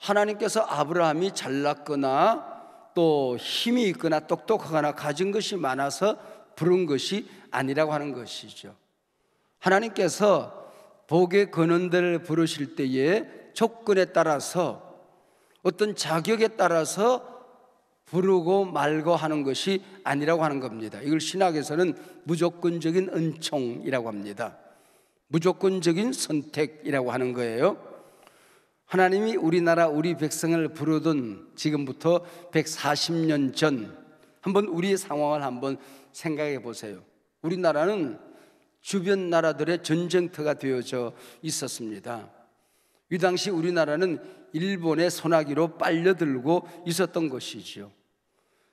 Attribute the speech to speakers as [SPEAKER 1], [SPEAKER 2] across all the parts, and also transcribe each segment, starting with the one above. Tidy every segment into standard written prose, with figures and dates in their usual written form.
[SPEAKER 1] 하나님께서 아브라함이 잘났거나 또 힘이 있거나 똑똑하거나 가진 것이 많아서 부른 것이 아니라고 하는 것이죠. 하나님께서 복의 근원들을 부르실 때에 조건에 따라서 어떤 자격에 따라서 부르고 말고 하는 것이 아니라고 하는 겁니다. 이걸 신학에서는 무조건적인 은총이라고 합니다. 무조건적인 선택이라고 하는 거예요. 하나님이 우리나라 우리 백성을 부르던 지금부터 140년 전 한번 우리의 상황을 한번 생각해 보세요. 우리나라는 주변 나라들의 전쟁터가 되어져 있었습니다. 이 당시 우리나라는 일본의 소나기로 빨려들고 있었던 것이죠.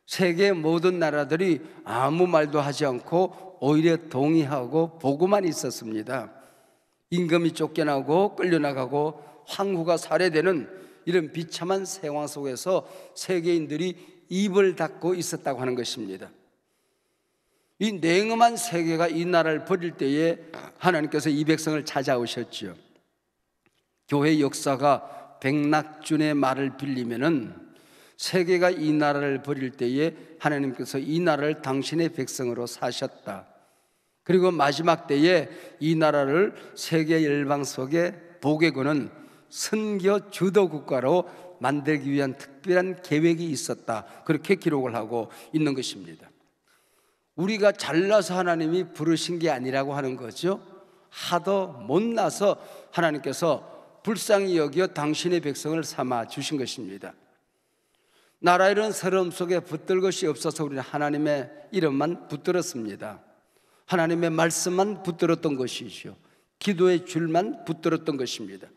[SPEAKER 1] 세계 모든 나라들이 아무 말도 하지 않고 오히려 동의하고 보고만 있었습니다. 임금이 쫓겨나고 끌려나가고 황후가 살해되는 이런 비참한 상황 속에서 세계인들이 입을 닫고 있었다고 하는 것입니다. 이 냉엄한 세계가 이 나라를 버릴 때에 하나님께서 이 백성을 찾아오셨죠. 교회 역사가 백낙준의 말을 빌리면은 세계가 이 나라를 버릴 때에 하나님께서 이 나라를 당신의 백성으로 사셨다. 그리고 마지막 때에 이 나라를 세계 열방 속에 복에 거는 선교 주도 국가로 만들기 위한 특별한 계획이 있었다. 그렇게 기록을 하고 있는 것입니다. 우리가 잘나서 하나님이 부르신 게 아니라고 하는 거죠. 하도 못나서 하나님께서 불쌍히 여겨 당신의 백성을 삼아 주신 것입니다. 나라 이런 서러움 속에 붙들 것이 없어서 우리는 하나님의 이름만 붙들었습니다. 하나님의 말씀만 붙들었던 것이죠. 기도의 줄만 붙들었던 것입니다.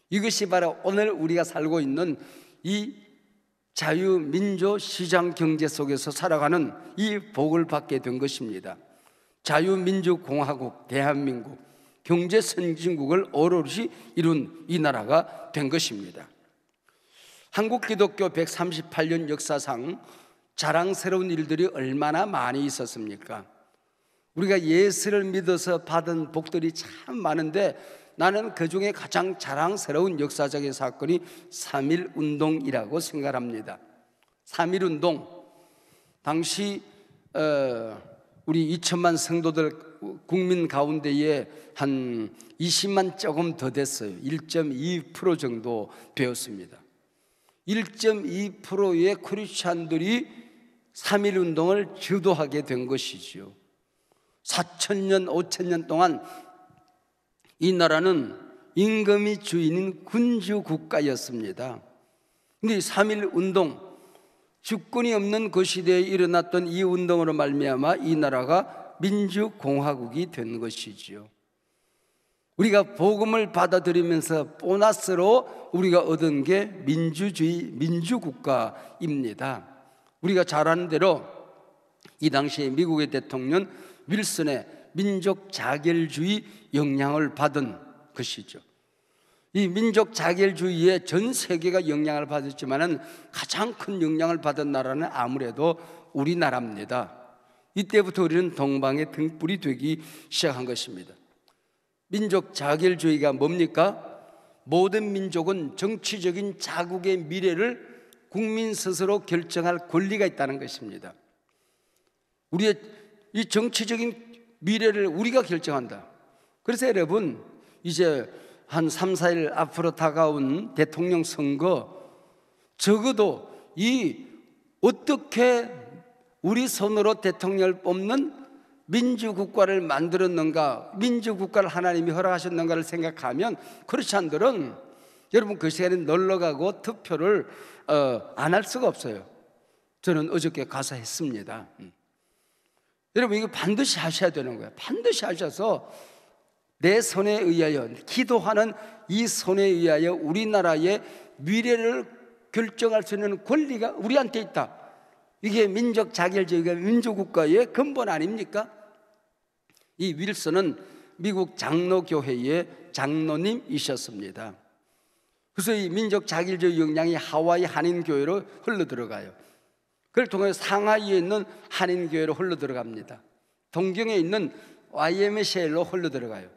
[SPEAKER 1] 이것이 바로 오늘 우리가 살고 있는 이 자유민주 시장 경제 속에서 살아가는 이 복을 받게 된 것입니다. 자유민주공화국 대한민국 경제 선진국을 오롯이 이룬 이 나라가 된 것입니다. 한국 기독교 138년 역사상 자랑스러운 일들이 얼마나 많이 있었습니까? 우리가 예수를 믿어서 받은 복들이 참 많은데 나는 그 중에 가장 자랑스러운 역사적인 사건이 3.1운동이라고 생각합니다. 3.1운동, 당시 우리 2천만 성도들 국민 가운데에 한 20만 조금 더 됐어요. 1.2% 정도 되었습니다. 1.2%의 크리스찬들이 3.1운동을 주도하게 된 것이죠. 4,000년, 5,000년 동안 이 나라는 임금이 주인인 군주국가였습니다. 그런데 3.1운동, 주권이 없는 그 시대에 일어났던 이 운동으로 말미암아 이 나라가 민주공화국이 된 것이지요. 우리가 복음을 받아들이면서 보너스로 우리가 얻은 게 민주주의, 민주국가입니다. 우리가 잘 아는 대로 이 당시에 미국의 대통령 윌슨의 민족 자결주의 영향을 받은 것이죠. 이 민족 자결주의에 전 세계가 영향을 받았지만은 가장 큰 영향을 받은 나라는 아무래도 우리나라입니다. 이때부터 우리는 동방의 등불이 되기 시작한 것입니다. 민족 자결주의가 뭡니까? 모든 민족은 정치적인 자국의 미래를 국민 스스로 결정할 권리가 있다는 것입니다. 우리의 이 정치적인 미래를 우리가 결정한다. 그래서 여러분, 이제 한 3, 4일 앞으로 다가온 대통령 선거, 적어도 이 어떻게 우리 손으로 대통령을 뽑는 민주국가를 만들었는가, 민주국가를 하나님이 허락하셨는가를 생각하면 크리스찬들은 여러분 그 시간에 놀러가고 투표를 안 할 수가 없어요. 저는 어저께 가서 했습니다. 여러분 이거 반드시 하셔야 되는 거예요. 반드시 하셔서 내 손에 의하여, 기도하는 이 손에 의하여 우리나라의 미래를 결정할 수 있는 권리가 우리한테 있다. 이게 민족 자결주의가 민주국가의 근본 아닙니까? 이 윌슨은 미국 장로교회의 장로님이셨습니다. 그래서 이 민족 자결주의 영향이 하와이 한인교회로 흘러들어가요. 그걸 통해 상하이에 있는 한인교회로 흘러들어갑니다. 동경에 있는 YMCA로 흘러들어가요.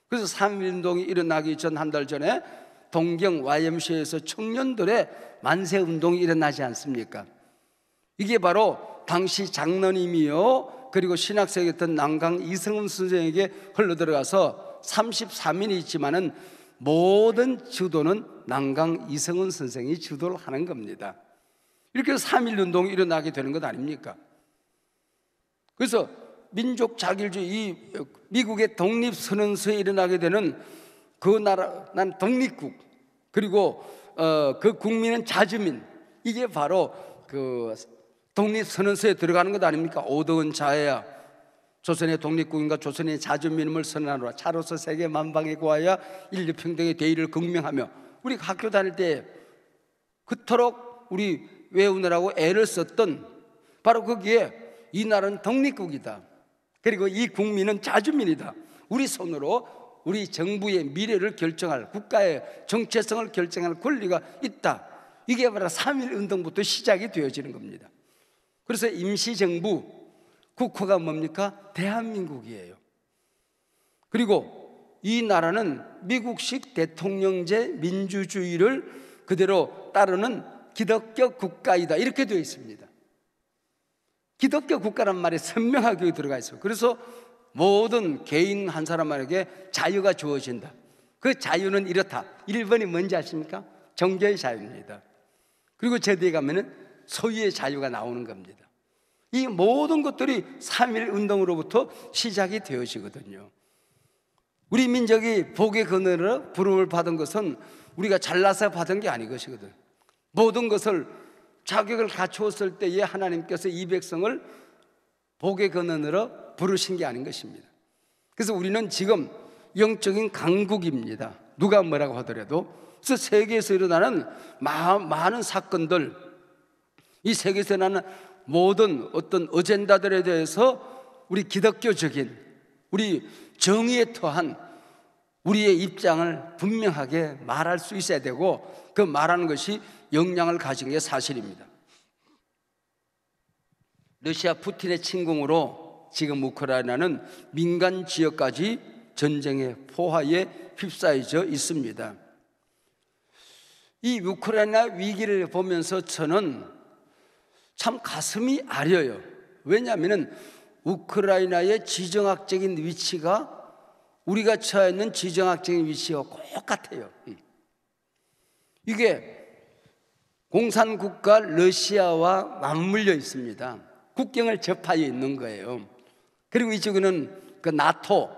[SPEAKER 1] 그래서 3.1운동이 일어나기 전 한 달 전에 동경 YMCA에서 청년들의 만세 운동이 일어나지 않습니까? 이게 바로 당시 장로님이요 그리고 신학생이었던 남강 이성훈 선생에게 흘러들어가서 33인이 있지만은 모든 주도는 남강 이성훈 선생이 주도를 하는 겁니다. 이렇게 해서 3.1 운동이 일어나게 되는 것 아닙니까? 그래서 민족 자결주의, 이 미국의 독립선언서에 일어나게 되는 그 나라, 난 독립국, 그리고 그 국민은 자주민, 이게 바로 그 독립선언서에 들어가는 것 아닙니까? 오더은 자해야 조선의 독립국인과 조선의 자주민임을 선언하노라. 차로서 세계 만방에 구하여 인류평등의 대의를 극명하며, 우리 학교 다닐 때 그토록 우리 외우느라고 애를 썼던 바로 거기에 이 나라는 독립국이다, 그리고 이 국민은 자주민이다, 우리 손으로 우리 정부의 미래를 결정할, 국가의 정체성을 결정할 권리가 있다, 이게 바로 3.1 운동부터 시작이 되어지는 겁니다. 그래서 임시정부, 국호가 뭡니까? 대한민국이에요. 그리고 이 나라는 미국식 대통령제 민주주의를 그대로 따르는 기독교 국가이다, 이렇게 되어 있습니다. 기독교 국가란 말이 선명하게 들어가 있어요. 그래서 모든 개인 한 사람에게 자유가 주어진다. 그 자유는 이렇다. 1번이 뭔지 아십니까? 종교의 자유입니다. 그리고 저 뒤에 가면은 소유의 자유가 나오는 겁니다. 이 모든 것들이 3.1 운동으로부터 시작이 되어지거든요. 우리 민족이 복의 근원으로 부름을 받은 것은 우리가 잘나서 받은 게 아닌 것이거든. 모든 것을 자격을 갖추었을 때에 하나님께서 이 백성을 복의 근원으로 부르신 게 아닌 것입니다. 그래서 우리는 지금 영적인 강국입니다. 누가 뭐라고 하더라도. 그래서 세계에서 일어나는 많은 사건들, 이 세계에서 일어나는 모든 어떤 어젠다들에 대해서 우리 기독교적인, 우리 정의에 토한 우리의 입장을 분명하게 말할 수 있어야 되고, 그 말하는 것이 영향을 가진 게 사실입니다. 러시아 푸틴의 침공으로 지금 우크라이나는 민간 지역까지 전쟁의 포화에 휩싸여져 있습니다. 이 우크라이나 위기를 보면서 저는 참 가슴이 아려요. 왜냐하면 우크라이나의 지정학적인 위치가 우리가 처해 있는 지정학적인 위치와 똑같아요. 이게 공산국가 러시아와 맞물려 있습니다. 국경을 접하여 있는 거예요. 그리고 이쪽에는 그 나토,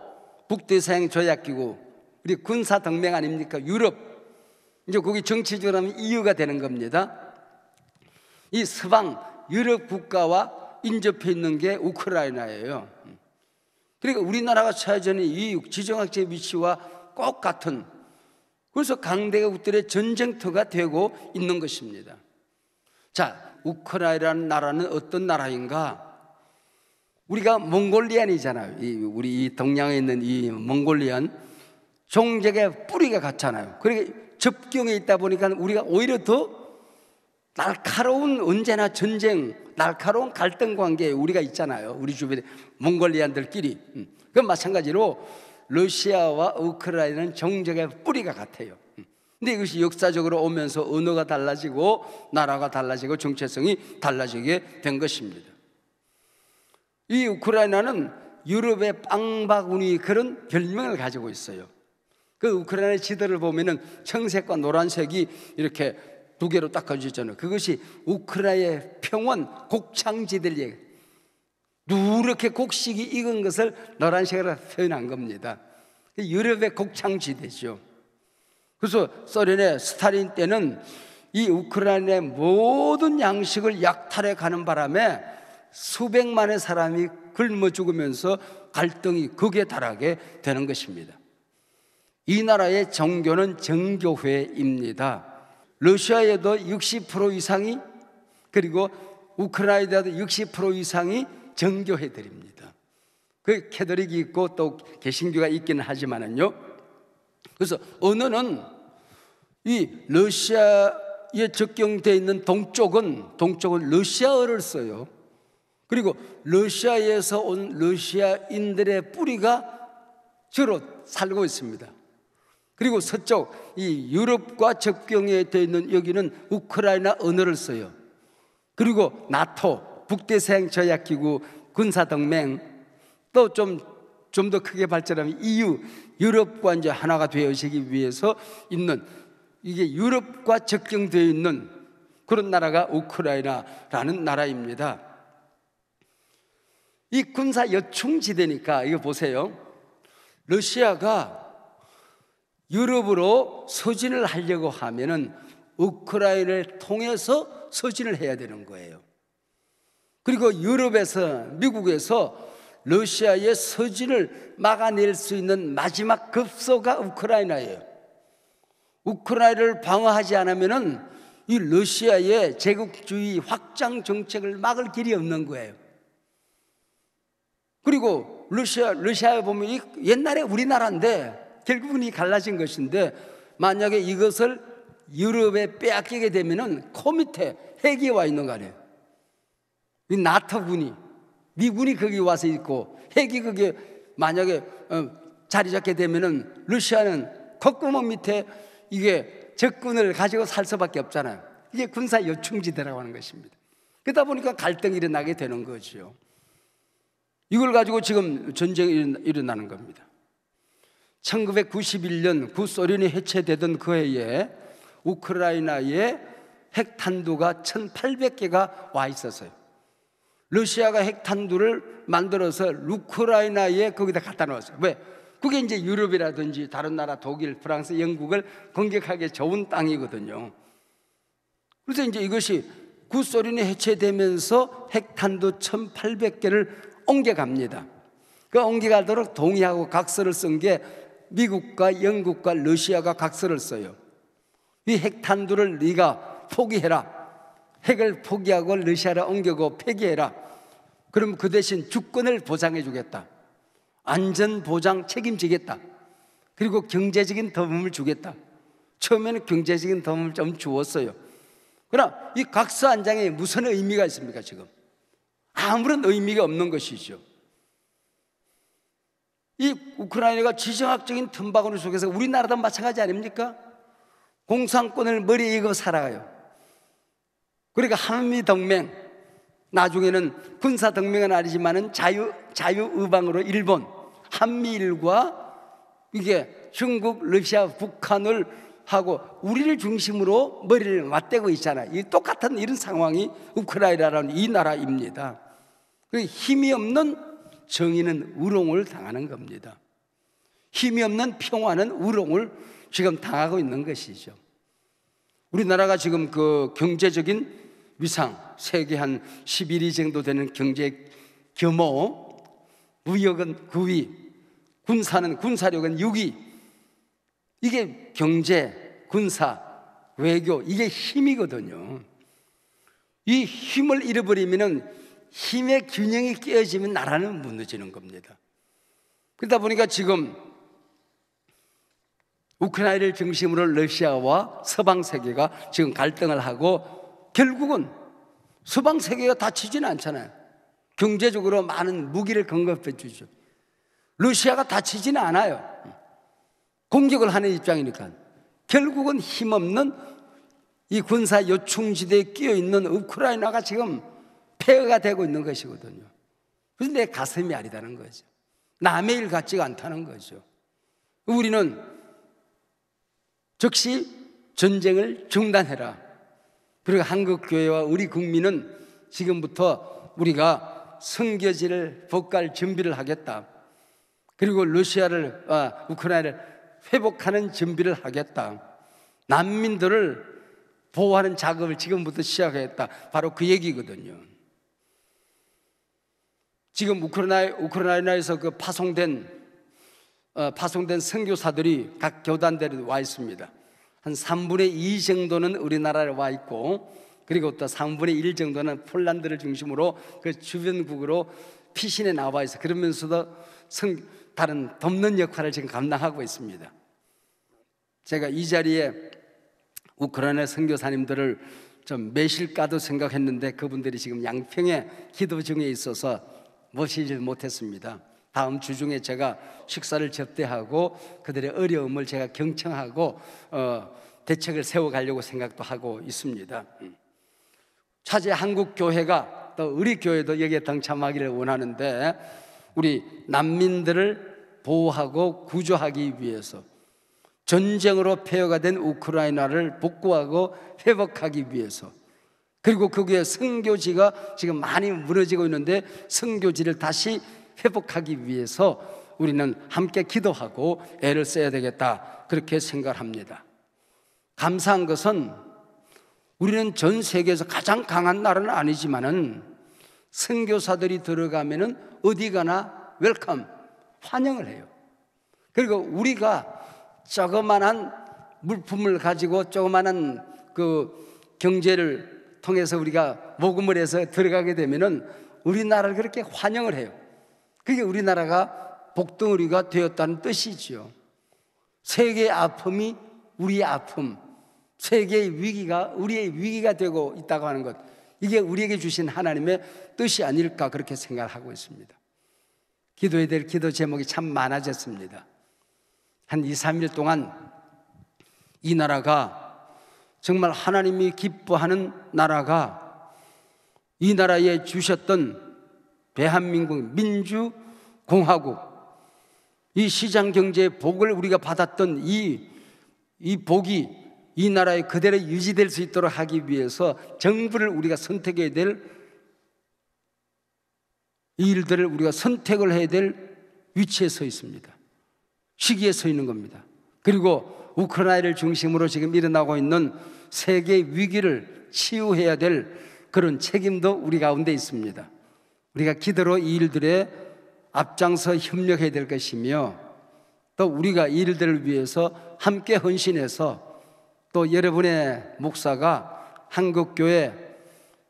[SPEAKER 1] 북대서양 조약기구, 우리 군사동맹 아닙니까? 유럽. 이제 거기 정치적으로 하면 EU가 되는 겁니다. 이 서방 유럽 국가와 인접해 있는 게 우크라이나예요. 그러니까 우리나라가 처해져 있는 이 지정학적 위치와 꼭 같은, 그래서 강대국들의 전쟁터가 되고 있는 것입니다. 자, 우크라이나라는 나라는 어떤 나라인가? 우리가 몽골리안이잖아요. 우리 이 동양에 있는 이 몽골리안 종족의 뿌리가 같잖아요. 그러니까 접경에 있다 보니까 우리가 오히려 더 날카로운, 언제나 전쟁, 날카로운 갈등 관계에 우리가 있잖아요. 우리 주변에 몽골리안들끼리. 그건 마찬가지로 러시아와 우크라이나는 종족의 뿌리가 같아요. 근데 이것이 역사적으로 오면서 언어가 달라지고 나라가 달라지고 정체성이 달라지게 된 것입니다. 이 우크라이나는 유럽의 빵바구니, 그런 별명을 가지고 있어요. 그 우크라이나 지도를 보면은 청색과 노란색이 이렇게 두 개로 딱 가지잖아요. 그것이 우크라이나의 평원 곡창지대를 누렇게 곡식이 익은 것을 노란색으로 표현한 겁니다. 유럽의 곡창지대죠. 그래서 소련의 스탈린 때는 이 우크라이나의 모든 양식을 약탈해 가는 바람에 수백만의 사람이 굶어 죽으면서 갈등이 극에 달하게 되는 것입니다. 이 나라의 종교는 정교회입니다. 러시아에도 60% 이상이, 그리고 우크라이나도 60% 이상이 정교회들입니다. 그 캐톨릭이 있고 또 개신교가 있기는 하지만은요. 그래서 언어는 이 러시아에 접경되어 있는 동쪽은 러시아어를 써요. 그리고 러시아에서 온 러시아인들의 뿌리가 주로 살고 있습니다. 그리고 서쪽 이 유럽과 접경에 되어 있는 여기는 우크라이나 언어를 써요. 그리고 나토 북대서양 전략기구 군사동맹, 또 좀 더 크게 발전하면 EU 유럽과 이제 하나가 되어지기 위해서 있는, 이게 유럽과 접경되어 있는 그런 나라가 우크라이나라는 나라입니다. 이 군사 요충지대니까 이거 보세요. 러시아가 유럽으로 서진을 하려고 하면은 우크라이나를 통해서 서진을 해야 되는 거예요. 그리고 유럽에서, 미국에서 러시아의 서진을 막아낼 수 있는 마지막 급소가 우크라이나예요. 우크라이나를 방어하지 않으면은 이 러시아의 제국주의 확장 정책을 막을 길이 없는 거예요. 그리고 러시아에 보면 이 옛날에 우리나라인데 결국은 이 갈라진 것인데, 만약에 이것을 유럽에 빼앗기게 되면은 코 밑에 핵이 와 있는 거 아니에요. 이 나토군이, 미군이 거기 와서 있고 핵이 거기에 만약에 자리 잡게 되면은 러시아는 콧구멍 밑에 이게 적군을 가지고 살 수밖에 없잖아요. 이게 군사 요충지대라고 하는 것입니다. 그러다 보니까 갈등이 일어나게 되는 거죠. 이걸 가지고 지금 전쟁이 일어나는 겁니다. 1991년 구소련이 해체되던 그 해에 우크라이나에 핵탄두가 1800개가 와 있었어요. 러시아가 핵탄두를 만들어서 우크라이나에 거기다 갖다 놓았어요. 왜? 그게 이제 유럽이라든지 다른 나라, 독일, 프랑스, 영국을 공격하기 좋은 땅이거든요. 그래서 이제 이것이 구소련이 해체되면서 핵탄두 1800개를 옮겨갑니다. 그 옮겨가도록 동의하고 각서를 쓴 게 미국과 영국과 러시아가 각서를 써요. 이 핵탄두를 네가 포기해라. 핵을 포기하고 러시아를 옮기고 폐기해라. 그럼 그 대신 주권을 보장해 주겠다. 안전 보장 책임지겠다. 그리고 경제적인 도움을 주겠다. 처음에는 경제적인 도움을 좀 주었어요. 그러나 이 각서 한 장에 무슨 의미가 있습니까? 지금 아무런 의미가 없는 것이죠. 이 우크라이나가 지정학적인 틈바구니 속에서, 우리나라도 마찬가지 아닙니까? 공산권을 머리에 이고 살아가요. 그러니까 한미동맹, 나중에는 군사동맹은 아니지만은 자유의방으로 일본, 한미일과 이게 중국, 러시아, 북한을 하고 우리를 중심으로 머리를 맞대고 있잖아요. 이 똑같은 이런 상황이 우크라이나라는 이 나라입니다. 힘이 없는 정의는 우롱을 당하는 겁니다. 힘이 없는 평화는 우롱을 지금 당하고 있는 것이죠. 우리나라가 지금 그 경제적인 위상, 세계 한 11위 정도 되는 경제 규모, 무역은 9위, 군사력은 6위. 이게 경제, 군사, 외교, 이게 힘이거든요. 이 힘을 잃어버리면은, 힘의 균형이 깨어지면 나라는 무너지는 겁니다. 그러다 보니까 지금 우크라이나를 중심으로 러시아와 서방 세계가 지금 갈등을 하고, 결국은 서방 세계가 다치지는 않잖아요. 경제적으로 많은 무기를 공급해 주죠. 러시아가 다치지는 않아요. 공격을 하는 입장이니까. 결국은 힘없는 이 군사 요충지대에 끼어 있는 우크라이나가 지금 폐허가 되고 있는 것이거든요. 그래서 내 가슴이 아리다는 거죠. 남의 일 같지가 않다는 거죠. 우리는 즉시 전쟁을 중단해라. 그리고 한국교회와 우리 국민은 지금부터 우리가 성교지를 복갈 준비를 하겠다. 그리고 우크라이나를 회복하는 준비를 하겠다. 난민들을 보호하는 작업을 지금부터 시작하겠다. 바로 그 얘기거든요. 지금 우크라이나에서 그 파송된 선교사들이 각 교단들에 와 있습니다. 한 3분의 2 정도는 우리나라에 와 있고, 그리고 또 3분의 1 정도는 폴란드를 중심으로 그 주변국으로 피신해 나와 있어. 그러면서도 다른 돕는 역할을 지금 감당하고 있습니다. 제가 이 자리에 우크라이나 선교사님들을 좀 매실까도 생각했는데, 그분들이 지금 양평에 기도 중에 있어서 모시질 못했습니다. 다음 주 중에 제가 식사를 접대하고 그들의 어려움을 제가 경청하고 대책을 세워가려고 생각도 하고 있습니다. 차제 한국 교회가 또 우리 교회도 여기에 동참하기를 원하는데, 우리 난민들을 보호하고 구조하기 위해서, 전쟁으로 폐허가 된 우크라이나를 복구하고 회복하기 위해서, 그리고 거기에 선교지가 지금 많이 무너지고 있는데 선교지를 다시 회복하기 위해서 우리는 함께 기도하고 애를 써야 되겠다, 그렇게 생각합니다. 감사한 것은 우리는 전 세계에서 가장 강한 나라는 아니지만은 선교사들이 들어가면은 어디 가나 웰컴, 환영을 해요. 그리고 우리가 조그만한 물품을 가지고 조그만한 그 경제를 통해서 우리가 모금을 해서 들어가게 되면은 우리나라를 그렇게 환영을 해요. 그게 우리나라가 복덩어리가 되었다는 뜻이죠. 세계의 아픔이 우리의 아픔, 세계의 위기가 우리의 위기가 되고 있다고 하는 것, 이게 우리에게 주신 하나님의 뜻이 아닐까, 그렇게 생각하고 있습니다. 기도해야 될 기도 제목이 참 많아졌습니다. 한 2, 3일 동안 이 나라가 정말 하나님이 기뻐하는 나라가, 이 나라에 주셨던 대한민국 민주공화국, 이 시장경제의 복을 우리가 받았던 이 복이 이 나라에 그대로 유지될 수 있도록 하기 위해서 정부를 우리가 선택해야 될, 이 일들을 우리가 선택을 해야 될 위치에 서 있습니다. 시기에 서 있는 겁니다. 그리고 우크라이나를 중심으로 지금 일어나고 있는 세계 위기를 치유해야 될 그런 책임도 우리 가운데 있습니다. 우리가 기도로 이 일들에 앞장서 협력해야 될 것이며, 또 우리가 이 일들을 위해서 함께 헌신해서, 또 여러분의 목사가 한국교회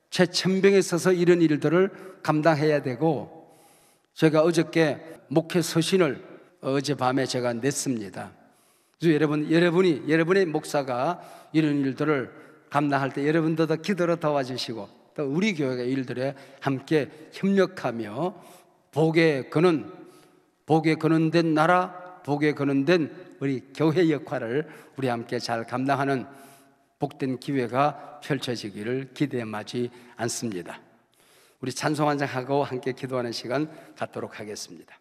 [SPEAKER 1] 최천병에 서서 이런 일들을 감당해야 되고, 제가 어저께 목회 서신을 어젯밤에 제가 냈습니다. 그래서 여러분의 목사가 이런 일들을 감당할 때 여러분들도 기도로 도와주시고, 또 우리 교회가 이 일들에 함께 협력하며 복에 거는된 나라, 복에 거는된 우리 교회 역할을 우리 함께 잘 감당하는 복된 기회가 펼쳐지기를 기대에 마지 않습니다. 우리 찬송 한 장 하고 함께 기도하는 시간 갖도록 하겠습니다.